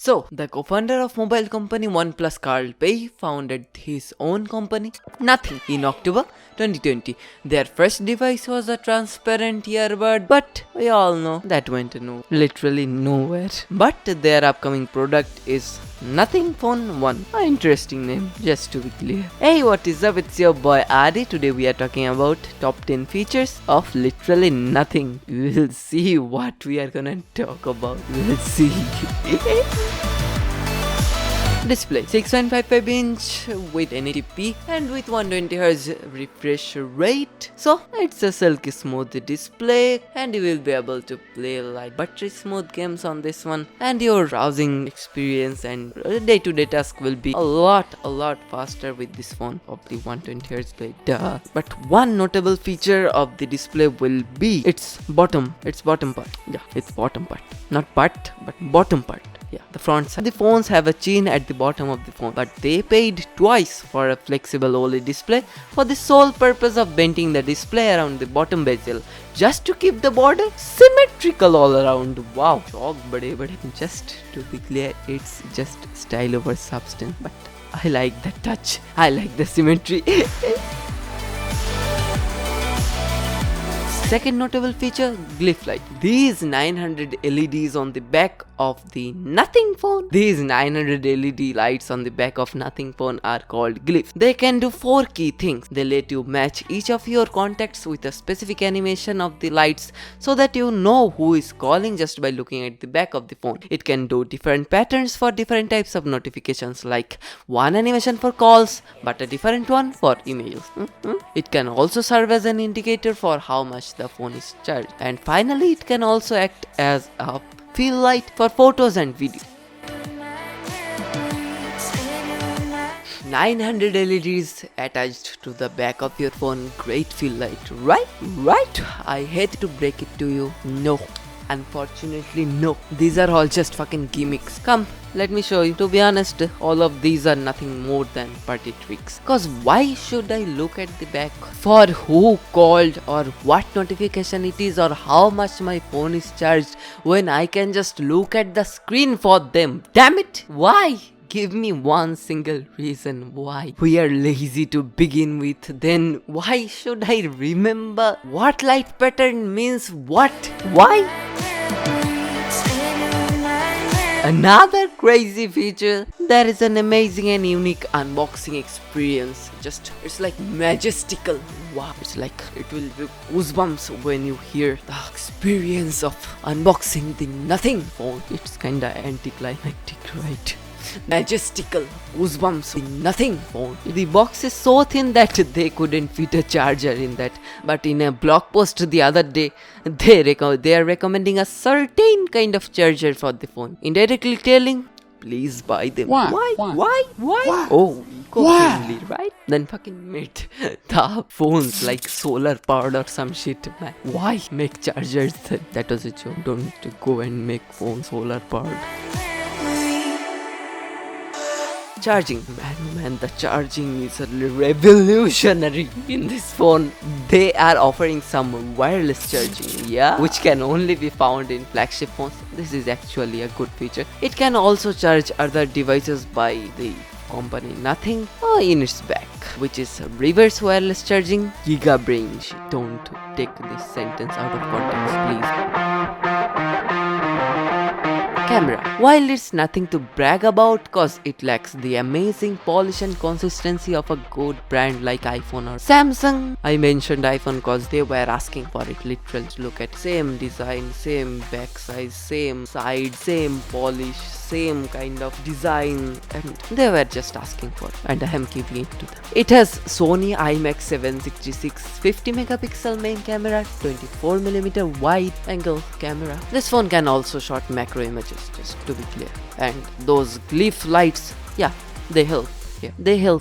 So, the co-founder of mobile company OnePlus, Carl Pei, founded his own company, Nothing, in October 2020. Their first device was a transparent earbud, but we all know that went literally nowhere. But their upcoming product is Nothing Phone 1. An interesting name, just to be clear. Hey, what is up? It's your boy Adi. Today we are talking about top 10 features of literally nothing. We'll see what we are gonna talk about. We'll see. Display 6.55 inch with NTP and with 120Hz refresh rate. So it's a silky smooth display and you will be able to play like buttery smooth games on this one, and your browsing experience and day-to-day task will be a lot faster with this phone of the 120Hz display. Duh. But one notable feature of the display will be its bottom part. Yeah, its bottom part. Not part, but bottom part. Yeah, the front side. The phones have a chin at the bottom of the phone, but they paid twice for a flexible OLED display for the sole purpose of bending the display around the bottom bezel, just to keep the border symmetrical all around. Wow, chok bade. Just to be clear, it's just style over substance, but I like the touch. I like the symmetry. Second notable feature, Glyph light. These 900 LEDs on the back of the Nothing phone. These 900 LED lights on the back of Nothing phone are called Glyph. They can do 4 key things. They let you match each of your contacts with a specific animation of the lights so that you know who is calling just by looking at the back of the phone. It can do different patterns for different types of notifications, like one animation for calls but a different one for emails. It can also serve as an indicator for how much the phone is charged. And finally, it can also act as a fill light for photos and video. 900 LEDs attached to the back of your phone. Great fill light, right? I hate to break it to you. No. Unfortunately, no. These are all just fucking gimmicks. Come, let me show you. To be honest, all of these are nothing more than party tricks. Cause why should I look at the back for who called or what notification it is or how much my phone is charged when I can just look at the screen for them? Damn it! Why? Give me one single reason why. We are lazy to begin with, then why should I remember what light pattern means what? Why? Another crazy feature, there is an amazing and unique unboxing experience. It's like majestical. Wow, it's like it will be goosebumps when you hear the experience of unboxing the Nothing phone. It's kinda anticlimactic, right? Majestical, goosebumps, the Nothing phone. The box is so thin that they couldn't fit a charger in that, but in a blog post the other day, they are recommending a certain kind of charger for the phone, indirectly telling, please buy them. Why? Oh, eco-friendly, right? Then fucking made the phones like solar powered or some shit, man. Why make chargers? That was a joke. Don't go and make phones solar powered. Charging, man, the charging is revolutionary in this phone. They are offering some wireless charging, yeah, which can only be found in flagship phones. This is actually a good feature. It can also charge other devices by the company Nothing in its back, which is reverse wireless charging. Giga brain shit. Don't take this sentence out of context, please. Camera. While it's nothing to brag about cause it lacks the amazing polish and consistency of a good brand like iPhone or Samsung. I mentioned iPhone cause they were asking for it literally. Look at same design, same back size, same side, same polish, same kind of design, and they were just asking for it, and I am giving it to them. It has Sony IMX766 50 megapixel main camera, 24mm wide angle camera. This phone can also shoot macro images, just to be clear, and those Glyph lights, yeah, they help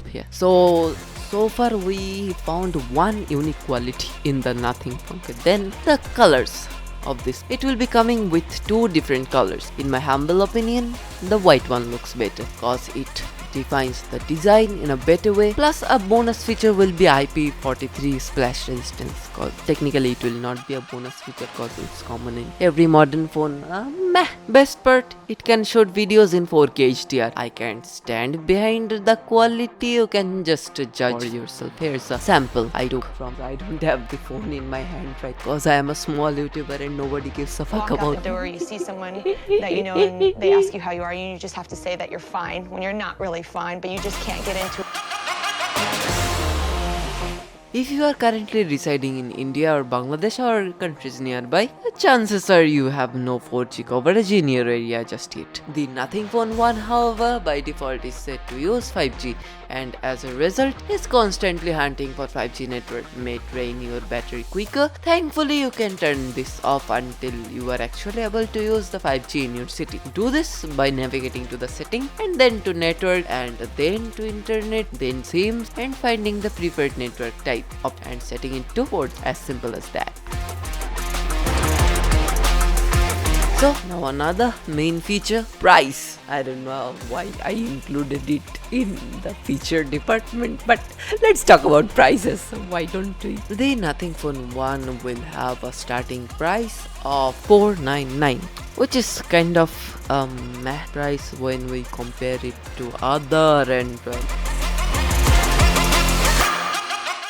here. So far we found one unique quality in the Nothing. Okay, then the colors of this. It will be coming with 2 different colors. In my humble opinion, the white one looks better cause it defines the design in a better way. Plus a bonus feature will be IP43 splash resistance, cause technically it will not be a bonus feature cause it's common in every modern phone. Meh. Best part, it can shoot videos in 4K HDR. I can't stand behind the quality, you can just judge for yourself. Here's a sample I took from, I don't have the phone in my hand right cause I am a small YouTuber and nobody gives a fuck Walk about out the door, you see someone that you know and they ask you how you are, you just have to say that you're fine when you're not really fine, but you just can't get into it. If you are currently residing in India or Bangladesh or countries nearby, chances are you have no 4G coverage in your area just yet. The Nothing Phone 1, however, by default is set to use 5G and as a result is constantly hunting for 5G network may drain your battery quicker. Thankfully, you can turn this off until you are actually able to use the 5G in your city. Do this by navigating to the setting and then to network and then to internet, then SIMs and finding the preferred network type and setting it to ports, as simple as that. So now another main feature, price. I don't know why I included it in the feature department, but let's talk about prices. Why don't we? The Nothing Phone 1 will have a starting price of $499, which is kind of a meh price when we compare it to other Android.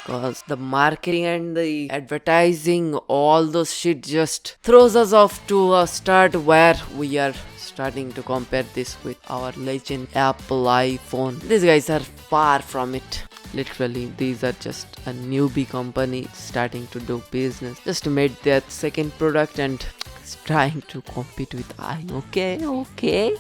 Cause the marketing and the advertising, all those shit just throws us off to a start where we are starting to compare this with our legend Apple iPhone. These guys are far from it. Literally, these are just a newbie company starting to do business. Just made their second product and trying to compete with okay.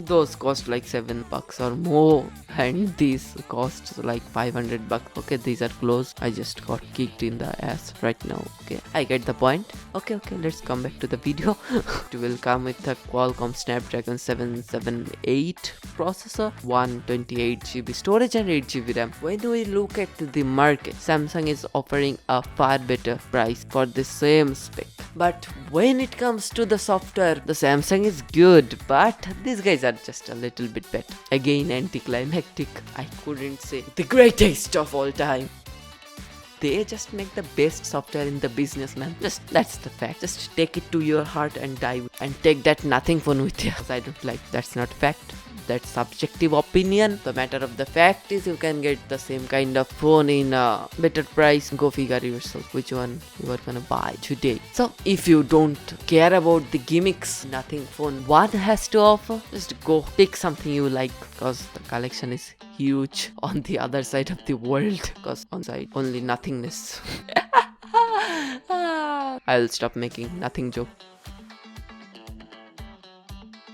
Those cost like $7 or more and these cost like $500. Okay, these are close. I just got kicked in the ass right now. Okay, I get the point. Okay, let's come back to the video. It will come with a Qualcomm Snapdragon 778 processor, 128GB storage and 8GB RAM. When we look at the market, Samsung is offering a far better price for the same spec. But when it comes to the software, the Samsung is good, but these guys are just a little bit better. Again, anticlimactic. I couldn't say the greatest of all time. They just make the best software in the business, man. Just that's the fact. Just take it to your heart and dive and take that Nothing Phone with you. I don't like. That's not fact. That's subjective opinion. The matter of the fact is you can get the same kind of phone in a better price. Go figure yourself which one you are gonna buy today. So if you don't care about the gimmicks Nothing Phone 1 has to offer, just go pick something you like because the collection is huge on the other side of the world, because on side only nothingness. I'll stop making nothing joke.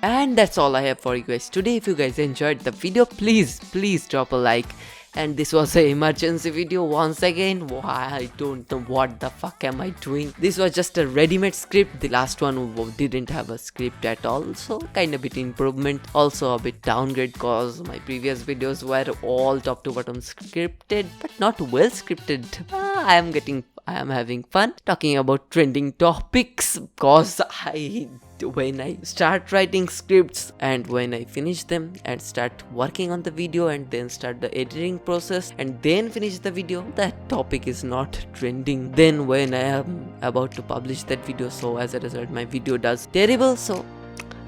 And that's all I have for you guys today. If you guys enjoyed the video, please drop a like. And this was an emergency video once again. Why, I don't know what the fuck am I doing. This was just a ready-made script. The last one didn't have a script at all, so kind of bit improvement. Also a bit downgrade cause my previous videos were all top to bottom scripted, but not well scripted. I am having fun talking about trending topics cause when I start writing scripts and when I finish them and start working on the video and then start the editing process and then finish the video, that topic is not trending then when I am about to publish that video. So as a result my video does terrible. So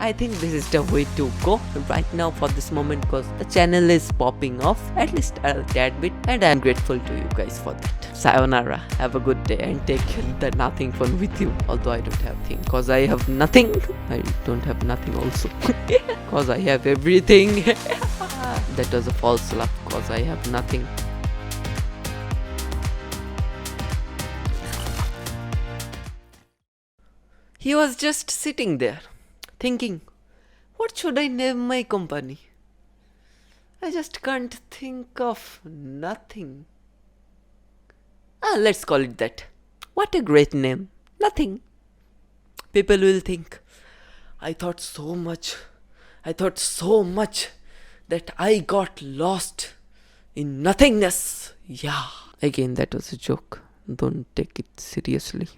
I think this is the way to go right now for this moment because the channel is popping off at least a tad bit and I am grateful to you guys for that. Sayonara, have a good day and take the Nothing Phone with you. Although I don't have thing cause I have nothing. I don't have nothing also cause I have everything. That was a false laugh cause I have nothing. He was just sitting there thinking, what should I name my company? I just can't think of nothing. Let's call it that. What a great name. Nothing. People will think, I thought so much that I got lost in nothingness. Yeah. Again, that was a joke. Don't take it seriously.